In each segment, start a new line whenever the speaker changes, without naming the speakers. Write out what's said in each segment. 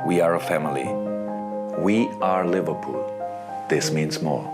We are a family. We are Liverpool. This means more.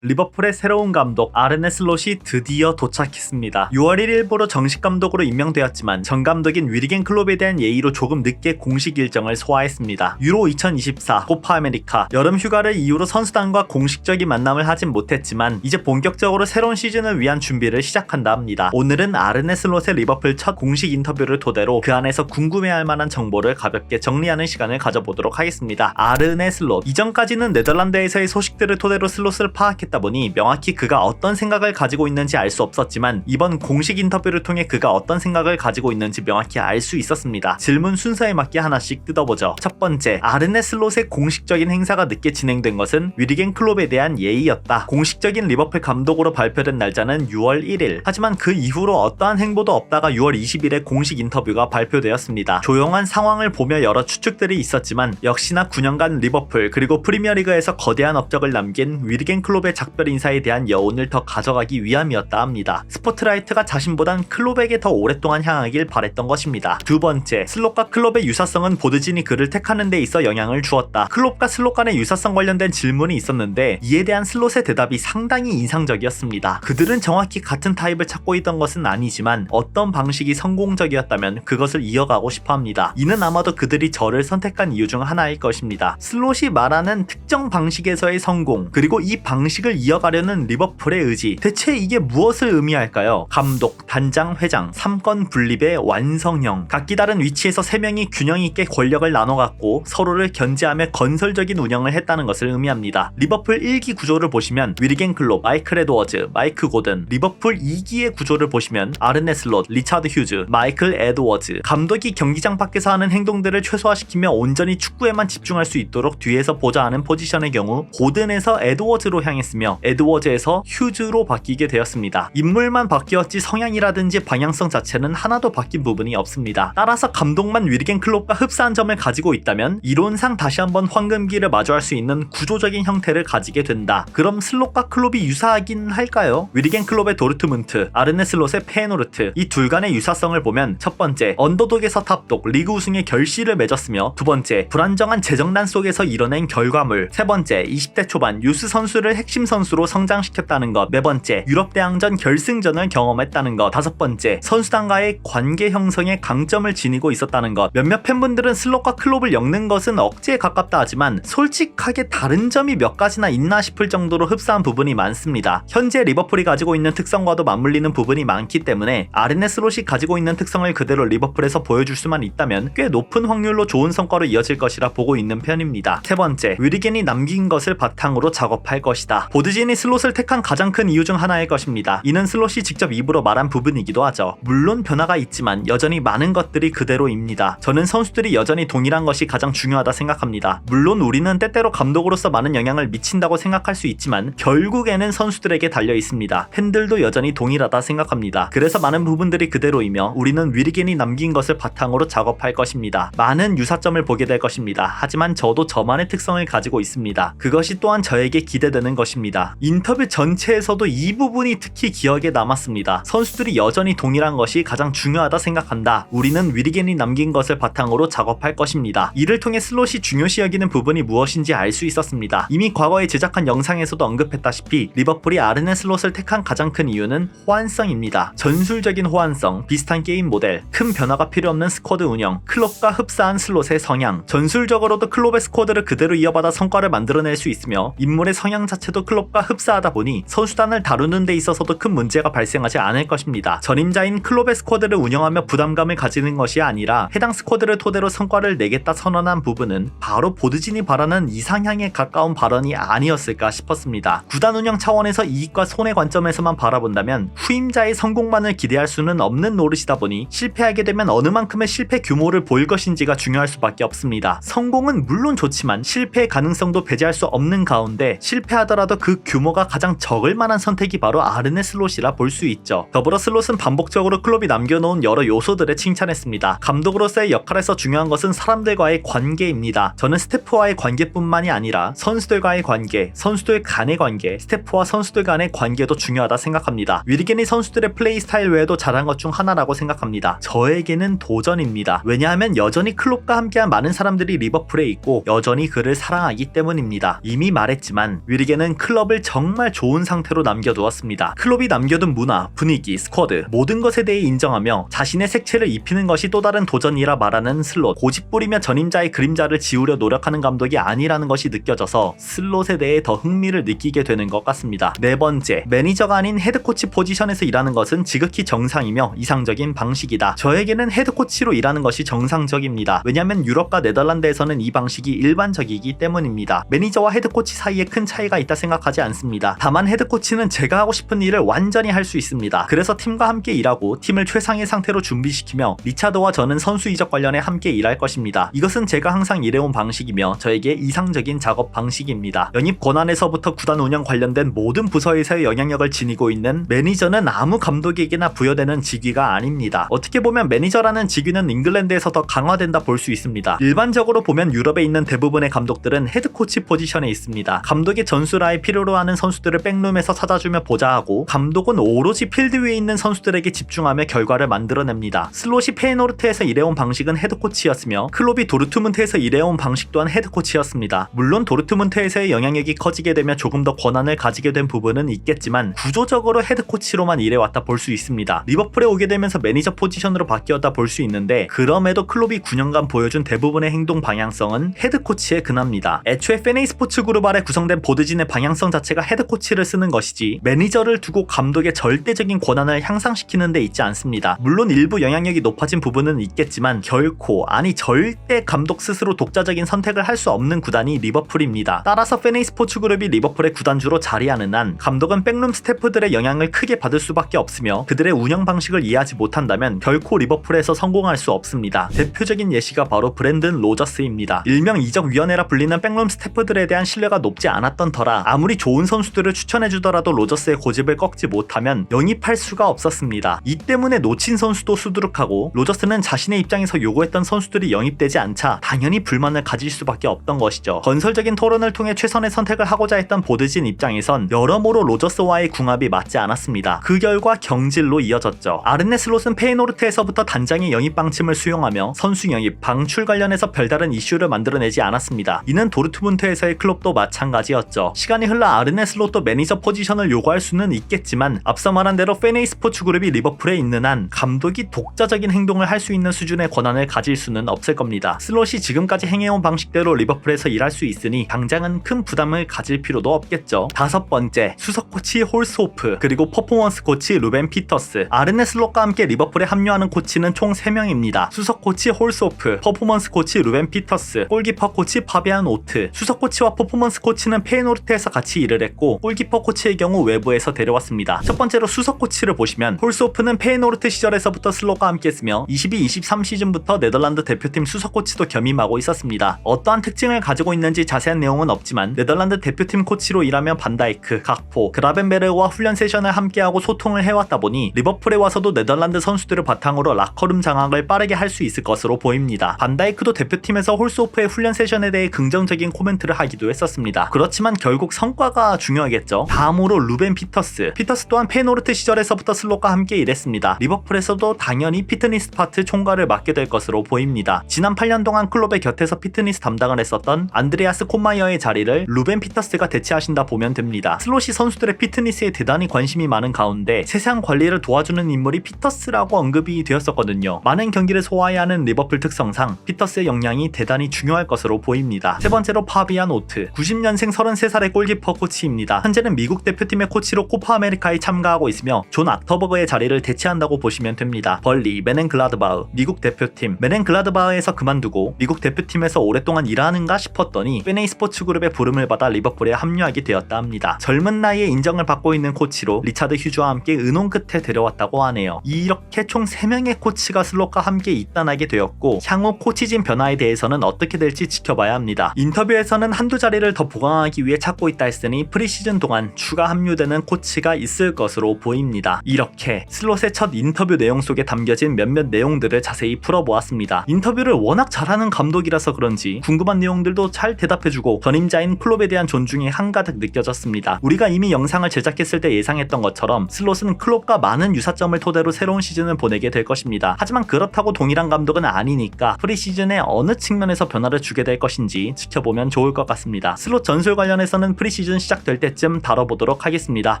리버풀의 새로운 감독 아르네 슬롯이 드디어 도착했습니다. 6월 1일부로 정식 감독으로 임명되었지만 전 감독인 위리겐 클롭에 대한 예의로 조금 늦게 공식 일정을 소화했습니다. 유로 2024, 코파 아메리카, 여름 휴가를 이유로 선수단과 공식적인 만남을 하진 못했지만 이제 본격적으로 새로운 시즌을 위한 준비를 시작한다 합니다. 오늘은 아르네 슬롯의 리버풀 첫 공식 인터뷰를 토대로 그 안에서 궁금해할 만한 정보를 가볍게 정리하는 시간을 가져보도록 하겠습니다. 아르네 슬롯, 이전까지는 네덜란드에서의 소식들을 토대로 슬롯을 파악했다 보니 명확히 그가 어떤 생각을 가지고 있는지 알 수 없었지만 이번 공식 인터뷰를 통해 그가 어떤 생각을 가지고 있는지 명확히 알 수 있었습니다. 질문 순서에 맞게 하나씩 뜯어보죠. 첫 번째, 아르네 슬롯의 공식적인 행사가 늦게 진행된 것은 위리겐 클롭에 대한 예의였다. 공식적인 리버풀 감독으로 발표된 날짜는 6월 1일. 하지만 그 이후로 어떠한 행보도 없다가 6월 20일에 공식 인터뷰가 발표되었습니다. 조용한 상황을 보며 여러 추측들이 있었지만 역시나 9년간 리버풀 그리고 프리미어리그에서 거대한 업적을 남긴 위리겐 클롭의 작별 인사에 대한 여운을 더 가져가기 위함이었다 합니다. 스포트라이트가 자신보단 클롭에게 더 오랫동안 향하길 바랬던 것입니다. 두 번째, 슬롯과 클롭의 유사성은 보드진이 그를 택하는 데 있어 영향을 주었다. 클롭과 슬롯 간의 유사성 관련된 질문이 있었는데 이에 대한 슬롯의 대답이 상당히 인상적이었습니다. 그들은 정확히 같은 타입을 찾고 있던 것은 아니지만 어떤 방식이 성공적이었다면 그것을 이어가고 싶어 합니다. 이는 아마도 그들이 저를 선택한 이유 중 하나일 것입니다. 슬롯이 말하는 특정 방식에서의 성공, 그리고 이 방식을 이어가려는 리버풀의 의지, 대체 이게 무엇을 의미할까요? 감독, 단장, 회장, 3권 분립의 완성형, 각기 다른 위치에서 3명이 균형 있게 권력을 나눠갖고 서로를 견제하며 건설적인 운영을 했다는 것을 의미합니다. 리버풀 1기 구조를 보시면 위리겐 클롭, 마이클 에드워즈, 마이크 고든, 리버풀 2기의 구조를 보시면 아르네 슬롯, 리차드 휴즈, 마이클 에드워즈. 감독이 경기장 밖에서 하는 행동들을 최소화시키며 온전히 축구에만 집중할 수 있도록 뒤에서 보좌하는 포지션의 경우 고든에서 에드워즈로 향했으며 에드워즈에서 휴즈로 바뀌게 되었습니다. 인물만 바뀌었지 성향이라든지 방향성 자체는 하나도 바뀐 부분이 없습니다. 따라서 감독만 위리겐 클롭과 흡사한 점을 가지고 있다면 이론상 다시 한번 황금기를 마주할 수 있는 구조적인 형태를 가지게 된다. 그럼 슬롯과 클롭이 유사하긴 할까요? 위리겐 클롭의 도르트문트, 아르네 슬롯의 페노르트, 이 둘 간의 유사성을 보면 첫 번째, 언더독에서 탑독, 리그 우승의 결실을 맺었으며 두 번째, 불안정한 재정난 속에서 이뤄낸 결과물, 세 번째, 20대 초반 유스 선수를 핵심 선수로 성장시켰다는 것, 네 번째, 유럽 대항전 결승전을 경험했다는 것, 다섯 번째, 선수단과의 관계 형성에 강점을 지니고 있었다는 것. 몇몇 팬분들은 슬롯과 클롭을 엮는 것은 억지에 가깝다 하지만 솔직하게 다른 점이 몇 가지나 있나 싶을 정도로 흡사한 부분이 많습니다. 현재 리버풀이 가지고 있는 특성과도 맞물리는 부분이 많기 때문에 아르네 슬롯이 가지고 있는 특성을 그대로 리버풀에서 보여줄 수만 있다면 꽤 높은 확률로 좋은 성과로 이어질 것이라 보고 있는 편입니다. 세 번째, 위리겐이 남긴 것을 바탕으로 작업할 것이다. 보드진이 슬롯을 택한 가장 큰 이유 중 하나일 것입니다. 이는 슬롯이 직접 입으로 말한 부분이기도 하죠. 물론 변화가 있지만 여전히 많은 것들이 그대로입니다. 저는 선수들이 여전히 동일한 것이 가장 중요하다 생각합니다. 물론 우리는 때때로 감독으로서 많은 영향을 미친다고 생각할 수 있지만 결국에는 선수들에게 달려 있습니다. 팬들도 여전히 동일하다 생각합니다. 그래서 많은 부분들이 그대로이며 우리는 위리겐이 남긴 것을 바탕으로 작업할 것입니다. 많은 유사점을 보게 될 것입니다. 하지만 저도 저만의 특성을 가지고 있습니다. 그것이 또한 저에게 기대되는 것입니다. 인터뷰 전체에서도 이 부분이 특히 기억에 남았습니다. 선수들이 여전히 동일한 것이 가장 중요하다 생각한다. 우리는 위리겐이 남긴 것을 바탕으로 작업할 것입니다. 이를 통해 슬롯이 중요시 여기는 부분이 무엇인지 알 수 있었습니다. 이미 과거에 제작한 영상에서도 언급했다시피 리버풀이 아르네 슬롯을 택한 가장 큰 이유는 호환성입니다. 전술적인 호환성, 비슷한 게임 모델, 큰 변화가 필요 없는 스쿼드 운영, 클롭과 흡사한 슬롯의 성향, 전술적으로도 클롭의 스쿼드를 그대로 이어받아 성과를 만들어낼 수 있으며 인물의 성향 자체도 클롭과 흡사하다 보니 선수단을 다루는 데 있어서도 큰 문제가 발생하지 않을 것입니다. 전임자인 클롭의 스쿼드를 운영하며 부담감을 가지는 것이 아니라 해당 스쿼드를 토대로 성과를 내겠다 선언한 부분은 바로 보드진이 바라는 이상향에 가까운 발언이 아니었을까 싶었습니다. 구단 운영 차원에서 이익과 손해 관점에서만 바라본다면 후임자의 성공만을 기대할 수는 없는 노릇이다 보니 실패하게 되면 어느 만큼의 실패 규모를 보일 것인지가 중요할 수밖에 없습니다. 성공은 물론 좋지만 실패의 가능성도 배제할 수 없는 가운데 실패하더라도 그 그 규모가 가장 적을 만한 선택이 바로 아르네 슬롯이라 볼 수 있죠. 더불어 슬롯은 반복적으로 클롭이 남겨놓은 여러 요소들을 칭찬했습니다. 감독으로서의 역할에서 중요한 것은 사람들과의 관계입니다. 저는 스태프와의 관계뿐만이 아니라 선수들과의 관계, 선수들 간의 관계, 스태프와 선수들 간의 관계도 중요하다 생각합니다. 위리겐이 선수들의 플레이 스타일 외에도 잘한 것 중 하나라고 생각합니다. 저에게는 도전입니다. 왜냐하면 여전히 클롭과 함께한 많은 사람들이 리버풀에 있고 여전히 그를 사랑하기 때문입니다. 이미 말했지만 위리겐은 클럽을 정말 좋은 상태로 남겨두었습니다. 클롭이 남겨둔 문화, 분위기, 스쿼드 모든 것에 대해 인정하며 자신의 색채를 입히는 것이 또 다른 도전이라 말하는 슬롯. 고집부리며 전임자의 그림자를 지우려 노력하는 감독이 아니라는 것이 느껴져서 슬롯에 대해 더 흥미를 느끼게 되는 것 같습니다. 네 번째, 매니저가 아닌 헤드코치 포지션에서 일하는 것은 지극히 정상이며 이상적인 방식이다. 저에게는 헤드코치로 일하는 것이 정상적입니다. 왜냐하면 유럽과 네덜란드에서는 이 방식이 일반적이기 때문입니다. 매니저와 헤드코치 사이에 큰 차이가 있다 생각하지 않습니다. 다만 헤드코치는 제가 하고 싶은 일을 완전히 할 수 있습니다. 그래서 팀과 함께 일하고 팀을 최상의 상태로 준비시키며 리차드와 저는 선수 이적 관련해 함께 일할 것입니다. 이것은 제가 항상 일해온 방식이며 저에게 이상적인 작업 방식입니다. 영입 권한에서부터 구단 운영 관련된 모든 부서에서의 영향력을 지니고 있는 매니저는 아무 감독에게나 부여되는 직위가 아닙니다. 어떻게 보면 매니저라는 직위는 잉글랜드에서 더 강화된다 볼 수 있습니다. 일반적으로 보면 유럽에 있는 대부분의 감독들은 헤드코치 포지션에 있습니다. 감독의 전술화에 필요로 하는 선수들을 백룸에서 찾아주며 보좌하고 감독은 오로지 필드 위에 있는 선수들에게 집중하며 결과를 만들어냅니다. 슬롯이 페이노르트에서 일해온 방식은 헤드코치였으며 클롭이 도르트문트에서 일해온 방식 또한 헤드코치였습니다. 물론 도르트문트에서의 영향력이 커지게 되며 조금 더 권한을 가지게 된 부분은 있겠지만 구조적으로 헤드코치로만 일해왔다 볼 수 있습니다. 리버풀에 오게 되면서 매니저 포지션으로 바뀌었다 볼 수 있는데 그럼에도 클롭이 9년간 보여준 대부분의 행동 방향성은 헤드코치에 근합니다. 애초에 페네이 스포츠 그룹 아래 구성된 보드진의 방향성 자체가 헤드코치를 쓰는 것이지 매니저를 두고 감독의 절대적인 권한을 향상시키는 데 있지 않습니다. 물론 일부 영향력이 높아진 부분은 있겠지만 결코 아니 절대 감독 스스로 독자적인 선택을 할 수 없는 구단이 리버풀입니다. 따라서 페네이 스포츠 그룹이 리버풀의 구단주로 자리하는 한 감독은 백룸 스태프들의 영향을 크게 받을 수밖에 없으며 그들의 운영 방식을 이해하지 못한다면 결코 리버풀에서 성공할 수 없습니다. 대표적인 예시가 바로 브랜든 로저스입니다. 일명 이적위원회라 불리는 백룸 스태프들에 대한 신뢰가 높지 않았던 터라 아무리 좋은 선수들을 추천해주더라도 로저스의 고집을 꺾지 못하면 영입할 수가 없었습니다. 이 때문에 놓친 선수도 수두룩하고 로저스는 자신의 입장에서 요구했던 선수들이 영입되지 않자 당연히 불만을 가질 수밖에 없던 것이죠. 건설적인 토론을 통해 최선의 선택을 하고자 했던 보드진 입장에선 여러모로 로저스와의 궁합이 맞지 않았습니다. 그 결과 경질로 이어졌죠. 아르네 슬롯은 페이노르트에서부터 단장의 영입 방침을 수용하며 선수 영입, 방출 관련해서 별다른 이슈를 만들어내지 않았습니다. 이는 도르트문트에서의 클롭도 마찬가지였죠. 시간이 흘러 아르네 슬롯도 매니저 포지션을 요구할 수는 있겠지만 앞서 말한 대로 페네이 스포츠 그룹이 리버풀에 있는 한 감독이 독자적인 행동을 할 수 있는 수준의 권한을 가질 수는 없을 겁니다. 슬롯이 지금까지 행해온 방식대로 리버풀에서 일할 수 있으니 당장은 큰 부담을 가질 필요도 없겠죠. 다섯 번째, 수석 코치 홀스호프 그리고 퍼포먼스 코치 루벤 피터스. 아르네 슬롯과 함께 리버풀에 합류하는 코치는 총 3명입니다. 수석 코치 홀스호프, 퍼포먼스 코치 루벤 피터스, 골키퍼 코치 파비안 오트. 수석 코치와 퍼포먼스 코치는 페이노르트에서 같이 일을 했고 골키퍼 코치의 경우 외부에서 데려왔습니다. 첫 번째로 수석 코치를 보시면 홀스호프는 페이노르트 시절에서부터 슬롯과 함께 했으며 22-23 시즌부터 네덜란드 대표팀 수석 코치도 겸임하고 있었습니다. 어떠한 특징을 가지고 있는지 자세한 내용은 없지만 네덜란드 대표팀 코치로 일하며 반다이크, 각포, 그라벤베르와 훈련 세션을 함께하고 소통을 해왔다 보니 리버풀에 와서도 네덜란드 선수들을 바탕으로 라커룸 장악을 빠르게 할 수 있을 것으로 보입니다. 반다이크도 대표팀에서 홀스호프의 훈련 세션에 대해 긍정적인 코멘트를 하기도 했었습니다. 그렇지만 결국 성과가 중요하겠죠. 다음으로 루벤 피터스. 피터스 또한 페노르트 시절에서부터 슬롯과 함께 일했습니다. 리버풀에서도 당연히 피트니스 파트 총괄을 맡게 될 것으로 보입니다. 지난 8년 동안 클롭의 곁에서 피트니스 담당을 했었던 안드레아스 콧마이어의 자리를 루벤 피터스가 대체하신다 보면 됩니다. 슬롯이 선수들의 피트니스에 대단히 관심이 많은 가운데 세세한 관리를 도와주는 인물이 피터스라고 언급이 되었었거든요. 많은 경기를 소화해야 하는 리버풀 특성상 피터스의 역량이 대단히 중요할 것으로 보입니다. 세 번째로 파비안 오트. 90년생 33살의 골키퍼 코치입니다. 현재는 미국 대표팀의 코치로 코파 아메리카에 참가하고 있으며 존 악터버그의 자리를 대체한다고 보시면 됩니다. 벌리, 메넨글라드바흐, 미국 대표팀. 메넨글라드바흐에서 그만두고 미국 대표팀에서 오랫동안 일하는가 싶었더니 페네이 스포츠 그룹의 부름을 받아 리버풀에 합류하게 되었다 합니다. 젊은 나이에 인정을 받고 있는 코치로 리차드 휴즈와 함께 의논 끝에 데려왔다고 하네요. 이렇게 총 3명의 코치가 슬롯과 함께 입단하게 되었고 향후 코치진 변화에 대해서는 어떻게 될지 지켜봐야 합니다. 인터뷰에서는 한두 자리를 더 보강하기 위해 찾고 있다 됐으니 프리시즌 동안 추가 합류되는 코치가 있을 것으로 보입니다. 이렇게 슬롯의 첫 인터뷰 내용 속에 담겨진 몇몇 내용들을 자세히 풀어보았습니다. 인터뷰를 워낙 잘하는 감독이라서 그런지 궁금한 내용들도 잘 대답해주고 전임자인 클롭에 대한 존중이 한가득 느껴졌습니다. 우리가 이미 영상을 제작했을 때 예상했던 것처럼 슬롯은 클롭과 많은 유사점을 토대로 새로운 시즌을 보내게 될 것입니다. 하지만 그렇다고 동일한 감독은 아니니까 프리시즌에 어느 측면에서 변화를 주게 될 것인지 지켜보면 좋을 것 같습니다. 슬롯 전술 관련해서는 프리시즌 시작될 때쯤 다뤄보도록 하겠습니다.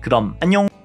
그럼 안녕!